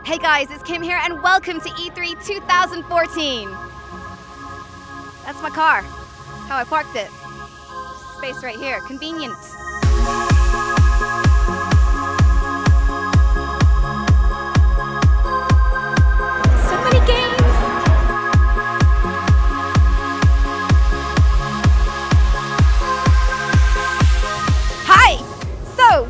Hey guys, it's Kim here and welcome to E3 2014. That's my car. That's how I parked it. Space right here, convenient. So many games.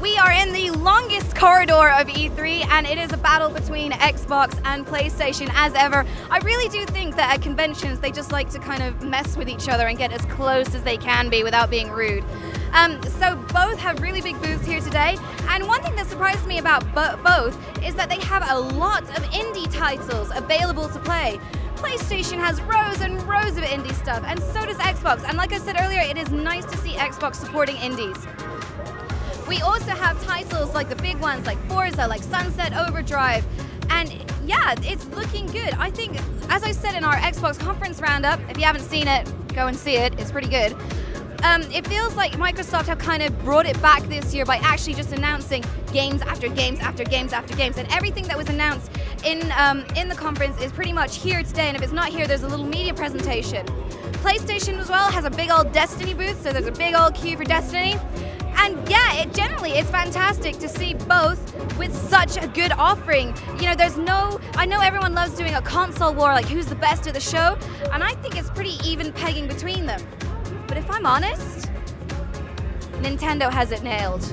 We are in the longest corridor of E3 and it is a battle between Xbox and PlayStation as ever. I really do think that at conventions they just like to kind of mess with each other and get as close as they can be without being rude. So both have really big booths here today, and one thing that surprised me about both is that they have a lot of indie titles available to play. PlayStation has rows and rows of indie stuff, and so does Xbox, and like I said earlier, it is nice to see Xbox supporting indies. We also have titles like the big ones like Forza, like Sunset Overdrive, and yeah, it's looking good. I think, as I said in our Xbox conference roundup, if you haven't seen it, go and see it, it's pretty good. It feels like Microsoft have kind of brought it back this year by actually just announcing games after games after games after games, and everything that was announced in the conference is pretty much here today, and if it's not here, there's a little media presentation. PlayStation as well has a big old Destiny booth, so there's a big old queue for Destiny. And yeah, it's fantastic to see both with such a good offering. You know, I know everyone loves doing a console war, like who's the best at the show, and I think it's pretty even pegging between them. But if I'm honest, Nintendo has it nailed.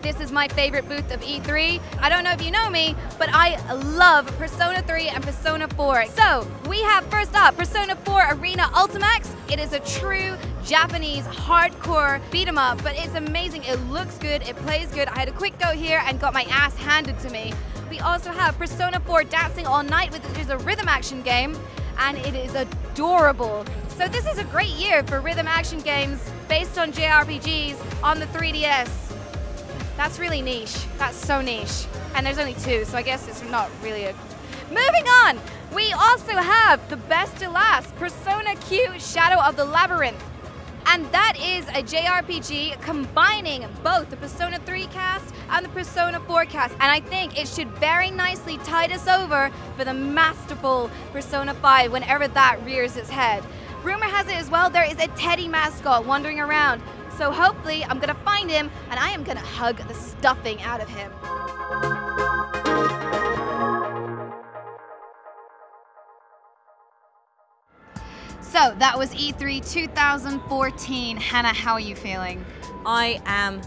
This is my favorite booth of E3. I don't know if you know me, but I love Persona 3 and Persona 4. So we have first up Persona 4 Arena Ultimax. It is a true Japanese hardcore beat 'em up, but it's amazing. It looks good, it plays good. I had a quick go here and got my ass handed to me. We also have Persona 4 Dancing All Night, which is a rhythm action game, and it is adorable. So this is a great year for rhythm action games based on JRPGs on the 3DS. That's really niche. That's so niche. And there's only two, so I guess it's not really a... Moving on! We also have the best to last, Persona Q Shadow of the Labyrinth. And that is a JRPG combining both the Persona 3 cast and the Persona 4 cast. And I think it should very nicely tide us over for the masterful Persona 5 whenever that rears its head. Rumor has it as well, there is a Teddy mascot wandering around. So hopefully I'm gonna find him and I am gonna hug the stuffing out of him. So that was E3 2014. Hannah, how are you feeling? I am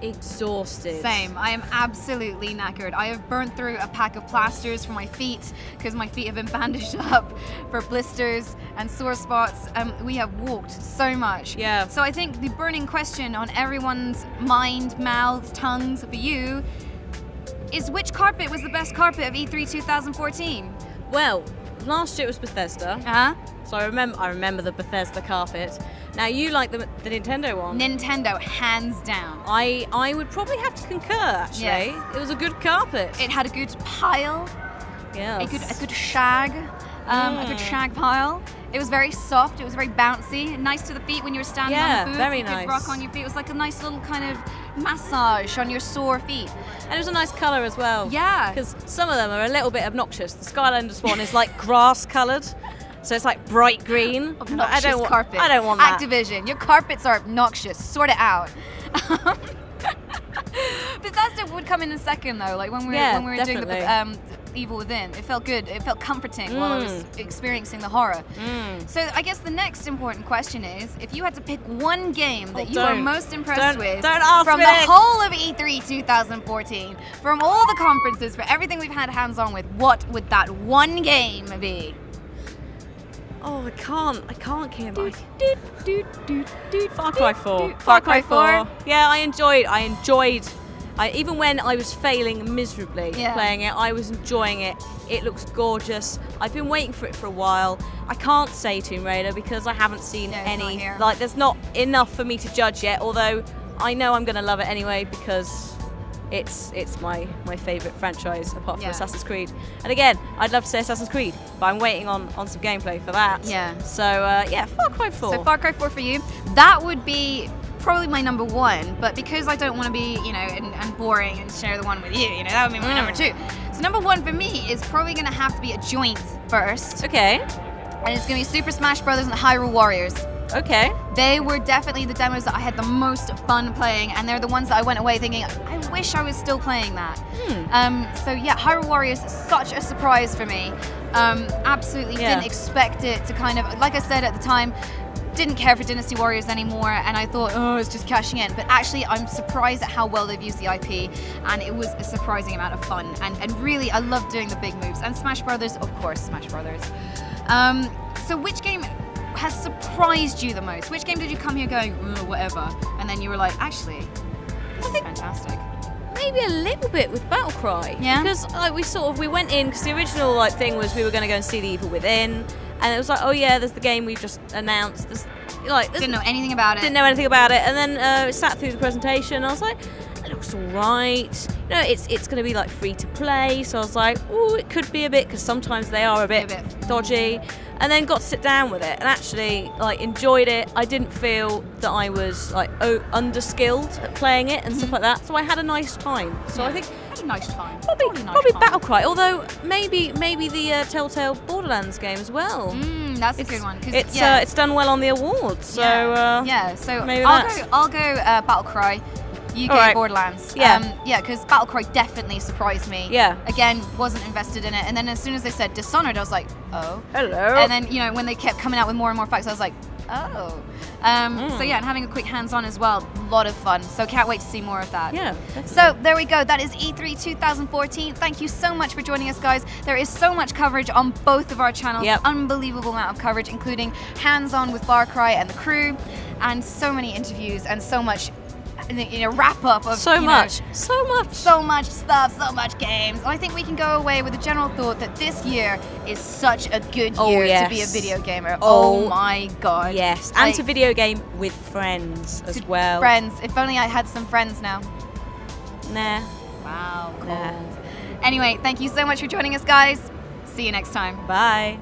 exhausted. Same. I am absolutely knackered. I have burnt through a pack of plasters for my feet because my feet have been bandaged up for blisters and sore spots. We have walked so much. Yeah. So I think the burning question on everyone's mind, mouths, tongues for you is which carpet was the best carpet of E3 2014? Well, last year it was Bethesda. Uh-huh. So I remember the Bethesda carpet. Now you like the Nintendo one. Nintendo, hands down. I would probably have to concur, actually. Yes. It was a good carpet. It had a good pile. Yes. A good shag. A good shag pile. It was very soft. It was very bouncy, nice to the feet when you were standing on the booth. Very you nice. could rock on your feet. It was like a nice little kind of massage on your sore feet. And it was a nice colour as well. Yeah. Because some of them are a little bit obnoxious. The Skylanders one is like grass coloured, so it's like bright green. Obnoxious carpet. I don't want that. Activision, your carpets are obnoxious. Sort it out. Bethesda would come in a second though. Like when we were doing the Evil Within, it felt good. It felt comforting while I was experiencing the horror. So I guess the next important question is, if you had to pick one game that you are most impressed with from the whole of E3 2014, from all the conferences, for everything we've had hands-on with, what would that one game be? Oh, I can't, Kim. Far Cry 4. Far Cry 4. Yeah, I enjoyed. Even when I was failing miserably playing it, I was enjoying it. It looks gorgeous. I've been waiting for it for a while. I can't say Tomb Raider because I haven't seen any. Like, there's not enough for me to judge yet. Although I know I'm going to love it anyway because it's my favourite franchise apart from Assassin's Creed. And again, I'd love to say Assassin's Creed, but I'm waiting on some gameplay for that. Yeah. So Far Cry 4. So Far Cry 4 for you. That would be probably my number one, but because I don't want to be, and boring and share the one with you, that would be my number two. So number one for me is probably going to have to be a joint first. Okay. And it's going to be Super Smash Bros. And Hyrule Warriors. Okay. They were definitely the demos that I had the most fun playing, and they're the ones that I went away thinking, I wish I was still playing that. So yeah, Hyrule Warriors, such a surprise for me. Absolutely didn't expect it to kind of, like I said at the time, didn't care for Dynasty Warriors anymore, and I thought, oh, it's just cashing in. But actually, I'm surprised at how well they've used the IP, and it was a surprising amount of fun. And really, I love doing the big moves. And Smash Brothers, of course, Smash Brothers. So which game has surprised you the most? Which game did you come here going, whatever, and then you were like, actually, this is fantastic? Maybe a little bit with Battlecry. Yeah. Because we went in, because the original thing was we were going to go and see the Evil Within. And it was like, oh yeah, there's the game we've just announced. Didn't know anything about it. Didn't know anything about it. And then sat through the presentation. And I was like, it looks alright. It's going to be like free to play. So I was like, oh, it could be a bit, because sometimes they are a bit dodgy. And then got to sit down with it and actually enjoyed it. I didn't feel that I was underskilled at playing it and stuff like that. So I had a nice time. So I think nice time. Probably Battlecry. Although maybe the Telltale Borderlands game as well. That's a good one. It's done well on the awards. So so maybe I'll go Battlecry. You go Borderlands. Because Battlecry definitely surprised me. Again, wasn't invested in it, and then as soon as they said Dishonored, I was like, oh. Hello. And then when they kept coming out with more and more facts, I was like, oh. So yeah, and having a quick hands-on as well, a lot of fun. So can't wait to see more of that. Yeah. Definitely. So there we go. That is E3 2014. Thank you so much for joining us, guys. There is so much coverage on both of our channels. Unbelievable amount of coverage, including hands-on with Far Cry and the crew, and so many interviews and so much. Wrap up of so much stuff, so much games. I think we can go away with a general thought that this year is such a good year to be a video gamer. Oh my god. Yes, and to video game with friends as well. Friends. If only I had some friends now. Nah. Wow. Cold. Nah. Anyway, thank you so much for joining us, guys. See you next time. Bye.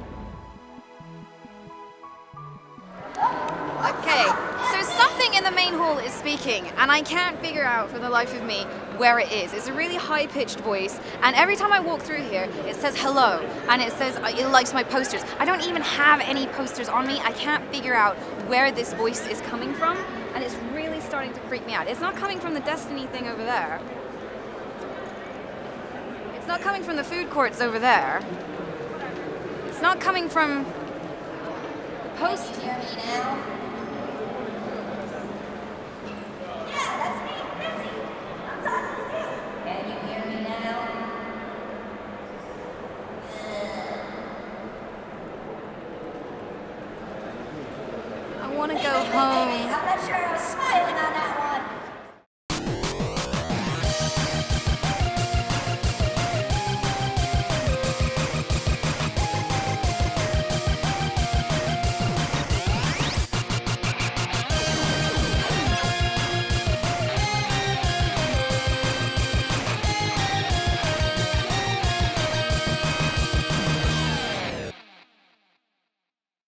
Okay, so something in the main hall is speaking, and I can't figure out for the life of me where it is. It's a really high-pitched voice, and every time I walk through here, it says hello, and it says it likes my posters. I don't even have any posters on me. I can't figure out where this voice is coming from, and it's really starting to freak me out. It's not coming from the Destiny thing over there. It's not coming from the food courts over there. It's not coming from the post. Can you hear me now? I want to go home.